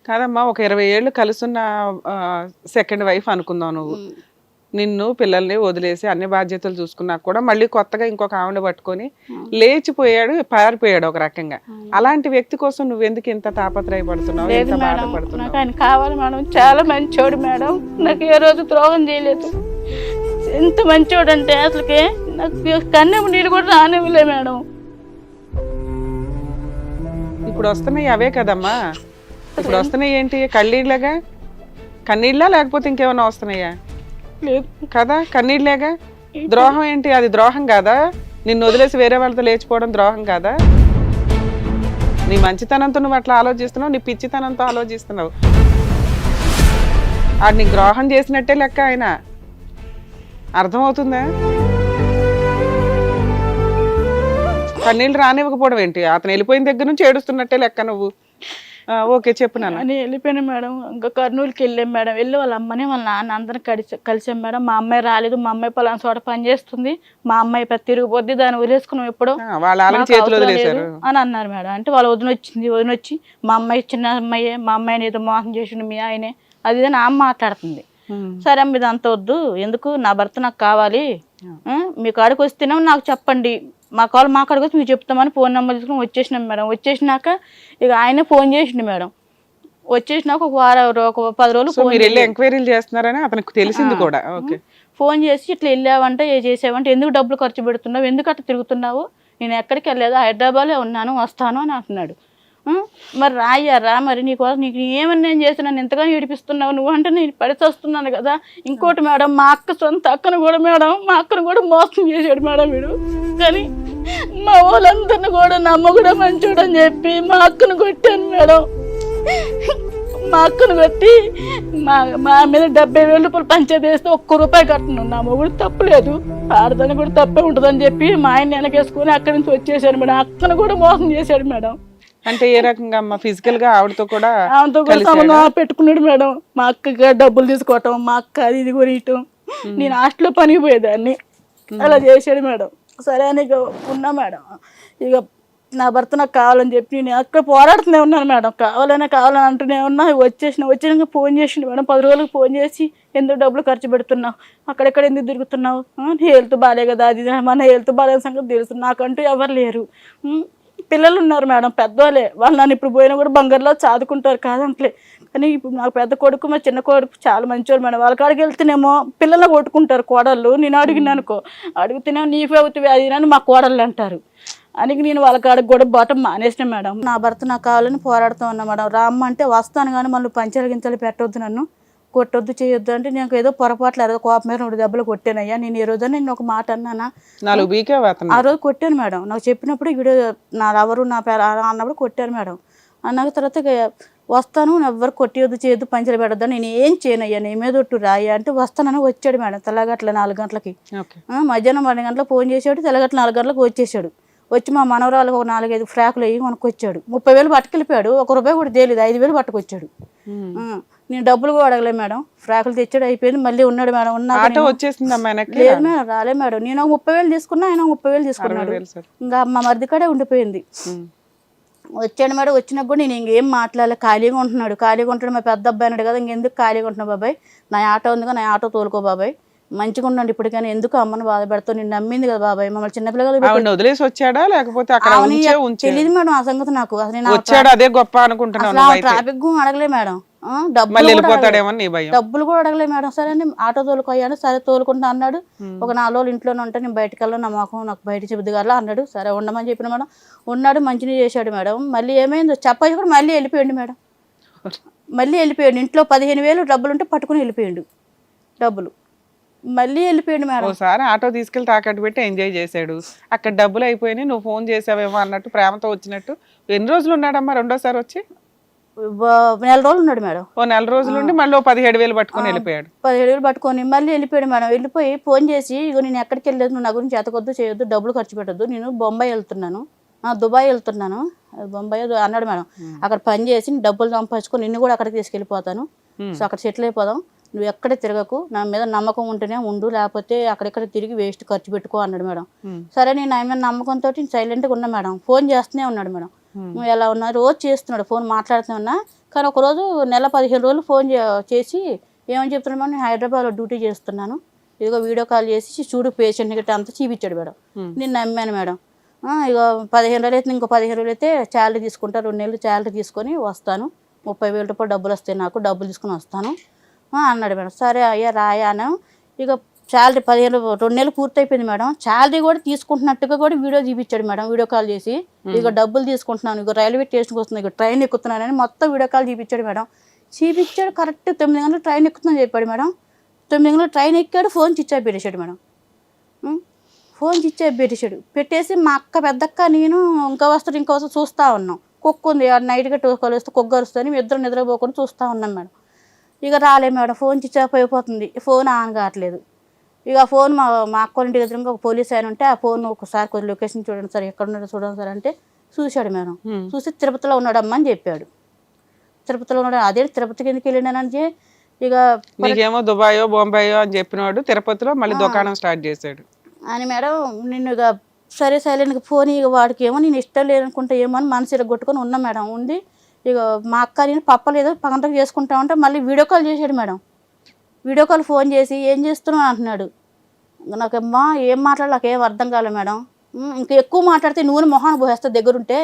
కాదమ్మా, ఒక 20 ఏళ్ళు కలిసున్న సెకండ్ వైఫ్ అనుకుందాం నువ్వు. నిన్ను పిల్లల్ని వదిలేసి అన్ని బాధ్యతలు చూసుకున్నా కూడా మళ్ళీ కొత్తగా ఇంకొక ఆవిడ పట్టుకొని లేచిపోయాడు, పారిపోయాడు ఒక రకంగా. అలాంటి వ్యక్తి కోసం నువ్వెందుకు ఇంత తాపత్రయపడుతున్నావు, లేదు ఇంత మేడం, బాధపడుతున్నావు? నాకు ఆయన కావాలి మేడం. చాలా మంచోడు మేడం, నాకు ఏ రోజు ద్రోహం చేయలేదు. ఎంత మంచోడు అంటే అసలుకి నాకు కన్నెము నీళ్ళు కూడా రానివ్వలే మేడం. ఇప్పుడు వస్తున్నాయి అవే కదమ్మా, ఇప్పుడు వస్తున్నాయి ఏంటి? కన్నీళ్ళగా? కన్నీళ్ళ లేకపోతే ఇంకేమన్నా వస్తున్నాయా? లేదు కదా, కన్నీళ్ళేగా. ద్రోహం ఏంటి? అది ద్రోహం కాదా? నిన్ను వదిలేసి వేరే వాళ్ళతో లేచిపోవడం ద్రోహం కాదా? నీ మంచితనంతో నువ్వు అట్లా ఆలోచిస్తున్నావు, నీ పిచ్చితనంతో ఆలోచిస్తున్నావు. అది నీకు ద్రోహం చేసినట్టే లెక్క. ఆయన అర్థమవుతుందా? కన్నీళ్ళు రానివ్వకపోవడం ఏంటి? అతను వెళ్ళిపోయిన దగ్గర నుంచి ఏడుస్తున్నట్టే లెక్క నువ్వు. ఓకే, చెప్పు నాన్న. అని వెళ్ళిపోయాను మేడం. ఇంకా కర్నూలుకి వెళ్ళాం మేడం. వెళ్ళి వాళ్ళ అమ్మని వాళ్ళ నాన్న అందరం కలిసాం మేడం. మా అమ్మాయి రాలేదు, మా అమ్మాయి పలానా చోట పని చేస్తుంది, మా అమ్మాయి తిరిగిపోద్ది, దాన్ని వదిలేసుకున్నాం ఎప్పుడు అని అన్నారు మేడం. అంటే వాళ్ళ వదిన వచ్చింది, వదిన వచ్చి మా అమ్మాయి చిన్న అమ్మాయి, మా అమ్మాయిని ఏదో మోసం చేసిండు మీ ఆయనే, అది అని ఆమె మాట్లాడుతుంది. సరే అమ్మ ఇది అంత వద్దు, ఎందుకు, నా భర్త నాకు కావాలి, మీ కాడికి వస్తేనే నాకు చెప్పండి, మా కాడికి వచ్చి మీకు చెప్తామని ఫోన్ నెంబర్ తీసుకుని వచ్చేసినాం మేడం. వచ్చేసినాక ఇక ఆయనే ఫోన్ చేసిండు మేడం. వచ్చేసినాక ఒక వారం, ఒక 10 రోజులు ఎంక్వైరీలు చేస్తున్నారని అతనికి తెలిసింది కూడా. ఫోన్ చేసి ఇట్లా వెళ్ళావంటే ఏ చేసావంటే, ఎందుకు డబ్బులు ఖర్చు పెడుతున్నావు, ఎందుకు అట్లా తిరుగుతున్నావు, నేను ఎక్కడికి వెళ్ళలేదు, హైదరాబాద్లో ఉన్నాను, వస్తాను అని అంటున్నాడు. మరి రాయ్యారా, మరి నీకు ఏమన్నా నేను చేస్తున్నాను, ఎంతగానో ఏడిపిస్తున్నావు నువ్వు అంటే, నేను పడితే వస్తున్నాను కదా. ఇంకోటి మేడం, మా అక్క సొంత అక్కను కూడా మేడం, మా అక్కను కూడా మోసం చేశాడు మేడం వీడు. కానీ మా వాళ్ళందరిని కూడా నమ్మ కూడా మంచోడు అని చెప్పి మా అక్కను కొట్టాను మేడం. మా అక్కను కొట్టి మా మీద 70,000 రూపాయలు పంచాయతీ వేస్తే 1 రూపాయి కట్టను. నా మొగుడు తప్పలేదు, ఆడదాన్ని కూడా తప్పే ఉంటుందని చెప్పి మా ఆయన వెనకేసుకొని అక్కడి నుంచి వచ్చేసాడు మేడం. అక్కను కూడా మోసం చేశాడు మేడం. అంటే ఏ రకంగా అమ్మా? ఫిజికల్ గా ఆవిడతో కూడా పెట్టుకున్నాడు మేడం. మా అక్కగా డబ్బులు తీసుకోవటం, మా అక్క అది ఇది కొనియటం, నేను హాస్టల్లో పనికి పోయేదాన్ని, అలా చేశాడు మేడం. సరే అని ఇక ఉన్నా మేడం. ఇక నా భర్త నాకు కావాలని చెప్పి నేను అక్కడ పోరాడుతూనే ఉన్నాను మేడం. కావాలని అంటూనే ఉన్నా. వచ్చినాక ఫోన్ చేసిండు మేడం. 10 రోజులకు ఫోన్ చేసి, ఎందుకు డబ్బులు ఖర్చు పెడుతున్నావు, అక్కడెక్కడ ఎందుకు తిరుగుతున్నావు, హెల్త్ బాగాలే కదా, అది మన హెల్త్ బాగాలేని సంగతి తెలుసు, నాకంటూ ఎవరు లేరు, పిల్లలు ఉన్నారు మేడం, పెద్దవాళ్ళే, వాళ్ళు నన్ను ఇప్పుడు పోయినా కూడా బంగారులో చదువుకుంటారు కాదంటలే. కానీ ఇప్పుడు నాకు పెద్ద కొడుకు, మా చిన్న కొడుకు చాలా మంచివాళ్ళు మేడం. వాళ్ళ కాడికి వెళ్తేనేమో పిల్లలు కొట్టుకుంటారు కోడళ్ళు. నేను అడిగినానుకో, అడిగితేనేమో నీవే అవుతుంది అది అని మా కోడళ్ళు అంటారు. అని నేను వాళ్ళ కాడికి కూడా బాటం మానేసిన మేడం. నా భర్త నాకు కావాలని పోరాడుతూ ఉన్నా మేడం. రామ్మ అంటే వస్తాను కానీ మళ్ళీ పంచాలు గించాలు పెట్టొద్దు, నన్ను కొట్టొద్దు, చేయొద్దు అంటే, నేను ఏదో పొరపాట్లు ఏదో కోపం మీద 2 దెబ్బలు కొట్టానయ్యా. నేను ఈ రోజు నేను ఒక మాట అన్నానా, ఆ రోజు కొట్టాను మేడం. నాకు చెప్పినప్పుడు వీడియో నా ఎవరు నా పేరు అన్నప్పుడు కొట్టాను మేడం. అన్నాక తర్వాత వస్తాను, ఎవ్వరు కొట్టేయొద్దు, చేయొద్దు, పంచలు పెట్టొద్దు, నేను ఏం చేయనయ్యా, నీ మీద ఒట్టు రాయ్యా అంటే వస్తానని వచ్చాడు మేడం. తెల్లగట్ల 4 గంటలకి, మధ్యాహ్నం 12 గంటలకు ఫోన్ చేసాడు, తెల్లగట్ల 4 గంటలకు వచ్చేసాడు. వచ్చి మా మనవరాలకు ఒక 4-5 ఫ్రాకులు వేయి కొనుక్కొచ్చాడు. 30,000 పట్టుకెళ్ళిపోయాడు. 1 రూపాయి కూడా తేలేదు, 5,000 పట్టుకొచ్చాడు. నేను డబ్బులు కూడా అడగలే మేడం. ఫ్రాకులు తెచ్చాడు, అయిపోయింది. మళ్ళీ ఉన్నాడు మేడం. లేదు మేడం, రాలే మేడం. నేను 30,000 తీసుకున్నా, ఆయన 30,000 తీసుకున్నాడు. ఇంకా మా మరిది కాడే ఉండిపోయింది. వచ్చాడు మేడం. వచ్చినప్పుడు కూడా నేను ఇంకేం మాట్లాడలే, ఖాళీగా ఉంటున్నాడు. ఖాళీగా ఉంటాడు, మా పెద్ద అబ్బాయి అన్నాడు కదా, ఇంకెందుకు ఖాళీగా ఉంటున్నావు బాబాయ్, నా ఆటో ఉందిగా, నా ఆటో తోలుకో బాబాయ్, మంచిగా ఉండండి ఇప్పటికైనా, ఎందుకు అమ్మను బాధ పెడతావు, నేను నమ్మింది కదా బాబాయ్, మమ్మల్ని చిన్నపిల్లలు వదిలేసి వచ్చాడా లేకపోతే తెలియదు మేడం ఆ సంగతి నాకు. ట్రాఫిక్ అడగలే మేడం, డబ్బులు కూడా అడగలే మేడం. సరే అని ఆటో తోలుకోయాను. సరే తోలుకుంటా అన్నాడు. ఒక 4 రోజులు ఇంట్లోనే ఉంటే నేను బయటకు వెళ్ళాను, నా మొఖం నాకు బయట చెబుద్ది కదా అన్నాడు. సరే ఉండమని చెప్పిన మేడం. ఉన్నాడు, మంచిగా చేశాడు మేడం. మళ్ళీ ఏమైందో చెప్పాలి కూడా మళ్ళీ వెళ్ళిపోయాడు మేడం. మళ్ళీ వెళ్ళిపోయాడు. ఇంట్లో 15,000 డబ్బులు ఉంటే పట్టుకుని వెళ్ళిపోయాడు డబ్బులు. మళ్ళీ వెళ్ళిపోయాడు మేడం. ఒకసారి ఆటో తీసుకెళ్లి తాకట్టు పెట్టి ఎంజాయ్ చేశాడు. అక్కడ డబ్బులు అయిపోయినాయి, నువ్వు ఫోన్ చేసావేమో అన్నట్టు ప్రేమతో వచ్చినట్టు. ఎన్ని రోజులు ఉన్నాడమ్మా రెండోసారి వచ్చి? 4 రోజులు ఉన్నాడు మేడం. 4 రోజుల నుండి మళ్ళీ 17,000 పట్టుకొని వెళ్ళిపోయాడు. 17,000 పట్టుకొని మళ్ళీ వెళ్ళిపోయాడు మేడం. వెళ్ళిపోయి ఫోన్ చేసి, ఇగో నేను ఎక్కడికి వెళ్ళలేదు, నువ్వు నా గురించి ఎతకొద్దు, చేయొద్దు, డబ్బులు ఖర్చు పెట్టద్దు, నేను బొంబాయి వెళ్తున్నాను, దుబాయ్ వెళ్తున్నాను, బొంబాయి అన్నాడు మేడం. అక్కడ పని చేసి డబ్బులు సంపాదించుకొని నిన్ను కూడా అక్కడికి తీసుకెళ్ళిపోతాను, సో అక్కడ సెటిల్ అయిపోదాం, నువ్వు ఎక్కడ తిరగకు, నా మీద నమ్మకం ఉంటేనే ఉండు, లేకపోతే అక్కడెక్కడ తిరిగి వేస్ట్ ఖర్చు పెట్టుకో అన్నాడు మేడం. సరే నేను ఆయన మీద నమ్మకంతో సైలెంట్గా ఉన్నా మేడం. ఫోన్ చేస్తూనే ఉన్నాడు మేడం. నువ్వు ఎలా ఉన్నా రోజు చేస్తున్నాడు ఫోన్ మాట్లాడుతూ ఉన్నా. కానీ ఒకరోజు నెల 15 రోజులు ఫోన్ చేసి ఏమని చెప్తున్నాడు మేడం, నేను హైదరాబాద్లో డ్యూటీ చేస్తున్నాను, ఇదిగో వీడియో కాల్ చేసి చూడు పేషెంట్ గట్రా అంతా చూపించాడు మేడం. నేను నమ్మాను మేడం. ఇక 15 రోజులు అయితే ఇంకో 15 రోజులు అయితే శాలరీ తీసుకుంటా, 2 నెలలు శాలరీ తీసుకొని వస్తాను, 30,000 రూపాయలు డబ్బులు వస్తాయి, నాకు డబ్బులు తీసుకొని వస్తాను అన్నాడు మేడం. సరే అయ్యా రాయాను. ఇక శాలరీ 2 నెలలు పూర్తి అయిపోయింది మేడం. శాలరీ కూడా తీసుకుంటున్నట్టుగా కూడా వీడియో చూపించాడు మేడం, వీడియో కాల్ చేసి ఇక డబ్బులు తీసుకుంటున్నాను, ఇక రైల్వే స్టేషన్కి వస్తుంది, ఇక ట్రైన్ ఎక్కుతున్నానని మొత్తం వీడియో కాల్ చూపించాడు మేడం. చూపించాడు. కరెక్ట్ 9 గంటలు ట్రైన్ ఎక్కుతుందని చెప్పాడు మేడం. 9 గంటలు ట్రైన్ ఎక్కాడు, ఫోన్ స్విచ్ ఆఫ్ పెట్టేశాడు మేడం. ఫోన్ స్విచ్ ఆఫ్ పెట్టేశాడు. పెట్టేసి మా అక్క పెద్దక్క నేను ఇంకా వస్తాడు చూస్తూ ఉన్నాం. కుక్క ఉంది నైట్గా కలిస్తే కుక్క కలుస్తుంది, మేము ఇద్దరు నిద్రపోకుండా చూస్తూ ఉన్నాం మేడం. ఇక రాలే మేడం, ఫోన్ స్విచ్ ఆఫ్ అయిపోతుంది, ఫోన్ ఆన్ కావట్లేదు. ఇక ఫోన్ మా అక్క ఇంటి ఎదురుగా ఒక పోలీస్ ఆయన ఉంటే ఆ ఫోన్ ఒకసారి కొంచెం లొకేషన్ చూడండి సార్, ఎక్కడ ఉన్నాడో చూడండి సార్ అంటే చూశాడు మేడం. చూసి తిరుపతిలో ఉన్నాడమ్మా అని చెప్పాడు. తిరుపతిలో ఉన్నాడు. అదే తిరుపతికి ఎందుకు వెళ్ళినానంటే ఇక నీకేమో దుబాయో బొంబాయో అని చెప్పినవాడు తిరుపతిలో మళ్ళీ దుకాణం స్టార్ట్ చేశాడు అని మేడం. నిన్ను ఇక సరే సైలెంట్గా ఫోన్ ఇక వాడికి ఏమో నేను ఇష్టం లేదనుకుంటా ఏమో అని మనసు ఇరగొట్టుకొని ఉన్నా మేడం. ఉంది ఇక మా అక్క నేను పప్పలేదు పగంతకు చేసుకుంటా ఉంటే మళ్ళీ వీడియో కాల్ చేశాడు మేడం. వీడియో కాల్ ఫోన్ చేసి ఏం చేస్తున్నావు అంటున్నాడు. నాకమ్మా ఏం మాట్లాడాలి నాకేం అర్థం కాలేదు మేడం. ఇంకా ఎక్కువ మాట్లాడితే నూనె మొహాన్ని పోసేస్తా దగ్గరుంటే,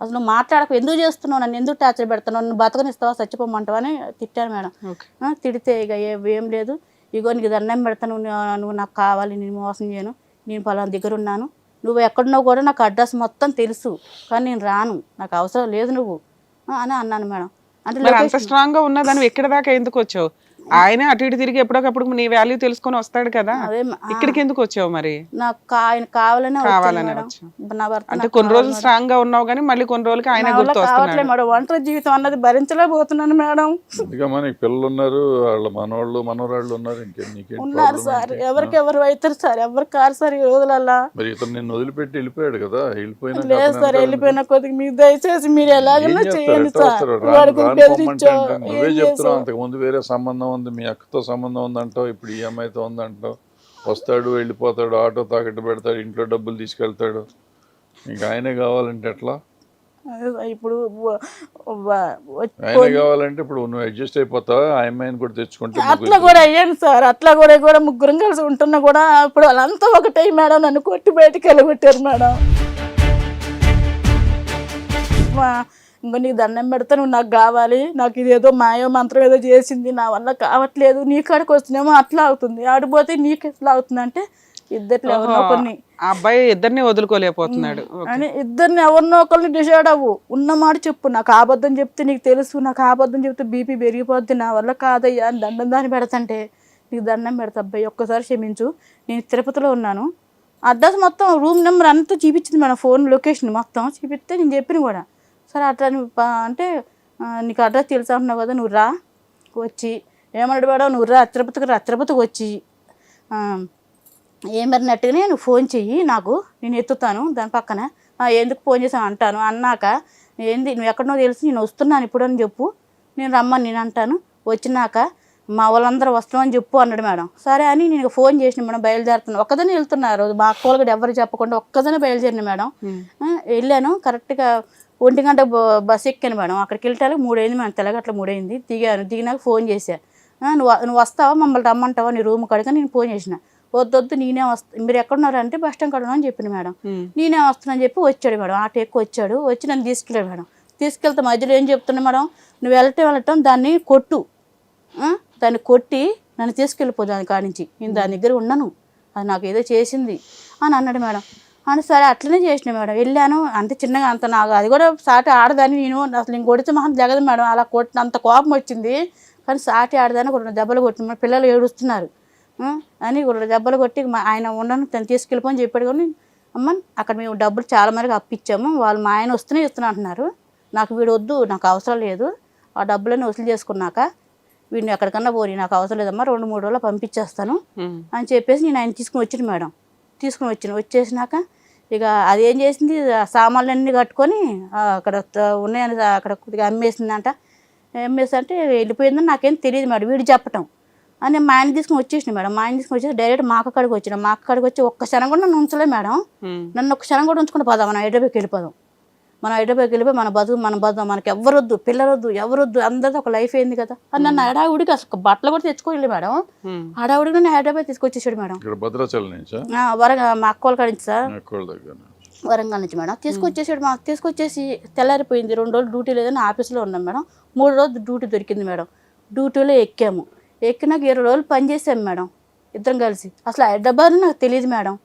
అసలు నువ్వు మాట్లాడకు, ఎందుకు చేస్తున్నావు, నన్ను ఎందుకు టార్చర్ పెడుతున్నావు, నన్ను బతకనిస్తావా చచ్చిపోమంటావా అని తిట్టాను మేడం. తిడితే ఇక ఏం లేదు, ఇగో నీకు దండం పెడతాను, నువ్వు నాకు కావాలి, నేను మోసం చేయను, నేను పలానా దగ్గర ఉన్నాను, నువ్వు ఎక్కడున్నావు కూడా నాకు అడ్రస్ మొత్తం తెలుసు, కానీ నేను రాను, నాకు అవసరం లేదు నువ్వు అని అన్నాను మేడం. అంటే అంత స్ట్రాంగ్ గా ఉన్నదాన్ని ఎక్కడ దాకా ఎందుకు వచ్చావు? ఆయన అటు ఇటు తిరిగి ఎప్పటికప్పుడు నీ వాల్యూ తెలుసుకొని వస్తాడు కదా, ఇక్కడికి ఎందుకు వచ్చావు మరి? నాకు ఆయన కావాలనే నా భర్త అంటే కొన్ని రోజులు స్ట్రాంగ్ గా ఉన్నావు కానీ మళ్ళీ కొన్ని రోజులకి ఆయన గుర్తు వస్తున్నాడు మేడం. ఒంటరి జీవితం అన్నది భరించలేకపోతున్నాను మేడం. పిల్లలు ఉన్నారు, వాళ్ళ మనవాళ్ళు మనవరాళ్ళు ఉన్నారు, ఉన్నారు సార్, ఎవరికెవరు అవుతారు సార్, ఎవరు కారు సార్ ఈ రోజులల్లా. మరి ఇతను నిన్ను వదిలిపెట్టి వెళ్ళిపోయాడు కదా, వెళ్ళిపోయినా లేదు సార్, వెళ్ళిపోయిన కొద్దిగా మీరు దయచేసి మీరు ఎలాగైనా చేయండి సార్. నువ్వే చెప్తున్నావు అంతకు ముందు వేరే సంబంధం ఉంది, మీ అక్కతో సంబంధం ఉందంటావు, ఇప్పుడు ఈ అమ్మాయితో ఉందంటావు, వస్తాడు వెళ్ళిపోతాడు, ఆటో తాకట్టు పెడతాడు, ఇంట్లో డబ్బులు తీసుకెళ్తాడు, ఇంకా ఆయనే కావాలంటే ఎట్లా? ఇప్పుడు ఆయన కావాలంటే ఇప్పుడు నువ్వు అడ్జస్ట్ అయిపోతావా? ఆ అమ్మాయిని కూడా తెచ్చుకుంటే అట్లా కూడా అయ్యాను సార్. అట్లా కూడా ముగ్గురం కలిసి ఉంటున్నా కూడా ఇప్పుడు వాళ్ళంతా ఒకటే మేడం, నన్ను కొట్టి బయటికి వెళ్ళగొట్టారు మేడం. ఇంకా నీకు దండం పెడతా, నువ్వు నాకు కావాలి, నాకు ఇదేదో మాయో మంత్రం ఏదో చేసింది, నా వల్ల కావట్లేదు, నీ కాడికి వస్తున్నామో అట్లా అవుతుంది, ఆడిపోతే నీకు ఎట్లా అవుతుంది అంటే ఇద్దరు ఎవరినో కొన్ని అబ్బాయి ఇద్దరిని వదులుకోలేకపోతున్నాడు అని ఇద్దరిని ఎవరినో ఒకరిని డిసైడ్ అవ్వు, ఉన్నమాట చెప్పు, నాకు ఆబద్ధం చెప్తే నీకు తెలుసు, నాకు ఆబద్ధం చెప్తే బీపీ పెరిగిపోద్ది, నా వల్ల కాదయ్యా అని దండం దాన్ని పెడతంటే నీకు దండం పెడతా అబ్బాయి ఒక్కసారి క్షమించు, నేను తిరుపతిలో ఉన్నాను, అడ్రస్ మొత్తం రూమ్ నెంబర్ అంతా చూపించింది మేడం, ఫోన్ లొకేషన్ మొత్తం చూపిస్తే నేను చెప్పిన కూడా. సరే అట్లా అంటే నీకు అడ్రస్ తెలుసా అంటున్నావు కదా, నువ్వు రా, వచ్చి ఏమన్నాడు మేడం, నువ్వు రా తిరుపతికి వచ్చి ఏమన్నట్టుగానే నువ్వు ఫోన్ చెయ్యి నాకు, నేను ఎత్తుతాను దాని పక్కన, ఎందుకు ఫోన్ చేసాను అంటాను, అన్నాక ఏంది నువ్వు ఎక్కడనో తెలిసి నేను వస్తున్నాను ఇప్పుడు అని చెప్పు, నేను రమ్మని నేను అంటాను, వచ్చినాక మా వాళ్ళందరూ వస్తామని చెప్పు అన్నాడు మేడం. సరే అని నేను ఫోన్ చేసిన మేడం, బయలుదేరుతున్నాను, ఒక్కదనే వెళ్తున్నారు, మా అక్క వాళ్ళు కూడా ఎవరు చెప్పకుండా ఒక్కదనే బయలుదేరిన మేడం. వెళ్ళాను, కరెక్ట్గా 1 గంట బస్సు ఎక్కాను మేడం. అక్కడికి వెళ్ళటానికి 3 అయింది మేడం, తెల్లగట్ల 3 అయింది. దిగినాక ఫోన్ చేశా, నువ్వు వస్తావా మమ్మల్ని రమ్మంటావా నీ రూమ్ కాడికి, నేను ఫోన్ చేసిన, వద్దు నేనే వస్తా, మీరు ఎక్కడున్నారంటే బస్ స్టాండ్ కాడ అని చెప్పిన మేడం. నేనే వస్తున్నాను చెప్పి వచ్చాడు మేడం, ఆటో ఎక్కువ వచ్చాడు, వచ్చి నన్ను తీసుకెళ్ళాడు మేడం. తీసుకెళ్తే మధ్యలో ఏం చెప్తున్నా మేడం, నువ్వు వెళ్ళటం దాన్ని కొట్టు, దాన్ని కొట్టి నన్ను తీసుకెళ్ళిపో దాని కాడి నుంచి, నేను దాని దగ్గర ఉన్నాను, అది నాకు ఏదో చేసింది అని అన్నాడు మేడం. అని సరే అట్లనే చేసిన మేడం. వెళ్ళాను, అంత చిన్నగా అంత నాకు అది కూడా సాటి ఆడదాన్ని, నేను అసలు నేను కొడితే మహం జగదు మేడం, అలా కొట్టిన అంత కోపం వచ్చింది, కానీ సాటి ఆడదాన్ని 2 దెబ్బలు కొట్టిన, పిల్లలు ఏడుస్తున్నారు అని 2 దెబ్బలు కొట్టి ఆయన ఉండను తను తీసుకెళ్ళిపోని చెప్పాడు. కానీ అమ్మ అక్కడ మేము డబ్బులు చాలా మరికి అప్పిచ్చాము, వాళ్ళు మా ఆయన వస్తూనే ఇస్తున్నా అంటున్నారు, నాకు వీడు వద్దు, నాకు అవసరం లేదు, ఆ డబ్బులన్నీ వసూలు చేసుకున్నాక వీడిని ఎక్కడికన్నా పోని, నాకు అవసరం లేదమ్మా, 2-3 రోజుల్లో పంపించేస్తాను అని చెప్పేసి నేను ఆయన తీసుకుని వచ్చిన మేడం. వచ్చేసినాక ఇక అదేం చేసింది, సామాన్లన్నీ కట్టుకొని అక్కడ ఉన్నాయని అక్కడ కొద్దిగా అమ్మేసిందంట. అమ్మేసి వెళ్ళిపోయిందని నాకేం తెలియదు మేడం, వీడు చెప్పటం అని మా ఆయన తీసుకుని వచ్చేసిన మేడం. మా ఆయన తీసుకుని వచ్చేసి డైరెక్ట్ మా అక్క కాడికి వచ్చిన, మా అక్క కాడికి వచ్చి ఒక్క క్షణం కూడా నన్ను ఉంచలే మేడం, నన్ను ఒక్క క్షణం కూడా ఉంచుకుంటే పోదాం మనం హైదరాబాద్కి వెళ్ళిపోదాం మనం హైదరాబాద్కి వెళ్ళిపోయి మన బతుకు మనకి ఎవరొద్దు పిల్లలొద్దు ఎవరొద్దు అందరితో ఒక లైఫ్ అయింది కదా అని నన్ను హడావుడికి అసలు బట్టలు కూడా తెచ్చుకోవాలి మేడం. హడావుడికి నన్ను హైదరాబాద్ తీసుకొచ్చేసాడు మేడం. ఇక్కడ భద్రాచలం నుంచా? మా అక్క వాళ్ళ కాడి నుంచి సార్, అక్కడ దగ్గర. వరంగల్ నుంచి మేడం. తీసుకొచ్చేసాడు. మాకు తీసుకొచ్చేసి తెల్లారిపోయింది. 2 రోజులు డ్యూటీ లేదని ఆఫీస్లో ఉన్నాం మేడం. 3 రోజులు డ్యూటీ దొరికింది మేడం. డ్యూటీలో ఎక్కాము. ఎక్కినాక 20 రోజులు పని చేసాము మేడం ఇద్దరం కలిసి. అసలు హైదరాబాద్ నాకు తెలియదు మేడం.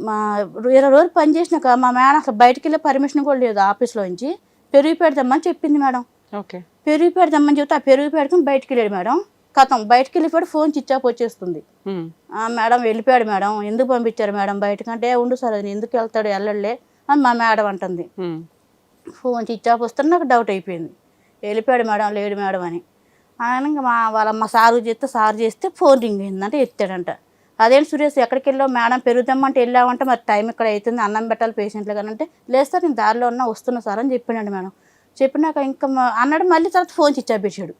మా 20 రోజులు పని చేసినాక మా మేడం అసలు బయటకు వెళ్ళే పర్మిషన్ కూడా లేదు ఆఫీస్లో నుంచి. పెరుగు పెడతామని చెప్పింది మేడం. ఓకే. పెరుగు పెడతామని చెప్తే ఆ పెరుగు పెడతాం బయటకు వెళ్ళాడు మేడం. కథం బయటకు వెళ్ళిపోయాడు. ఫోన్ స్విచ్ ఆఫ్ వచ్చేస్తుంది. మేడం వెళ్ళిపోయాడు మేడం, ఎందుకు పంపించారు మేడం బయటకంటే, ఉండు సార్ అది ఎందుకు వెళ్తాడు వెళ్ళలే అని మా మేడం అంటుంది. ఫోన్ స్విచ్ ఆఫ్ వస్తే నాకు డౌట్ అయిపోయింది. వెళ్ళిపోయాడు మేడం, లేడు మేడం అని. ఇంకా మా సారు చేస్తే ఫోన్ రింగ్ అయిందంటే ఎత్తాడంట. అదేంటి సురేష్ ఎక్కడికి వెళ్ళావు? మేడం పెరుగుతామంటే వెళ్ళామంటే మరి టైం ఇక్కడ అవుతుంది, అన్నం పెట్టాలి పేషెంట్లు కానీ అంటే, లేదు సార్ నేను దారిలో ఉన్నా వస్తున్నా సార్ అని చెప్పినాడు మేడం. చెప్పినాక ఇంకా అన్నాడు. మళ్ళీ తర్వాత ఫోన్ స్విచ్ ఆఫ్ పెట్టాడు.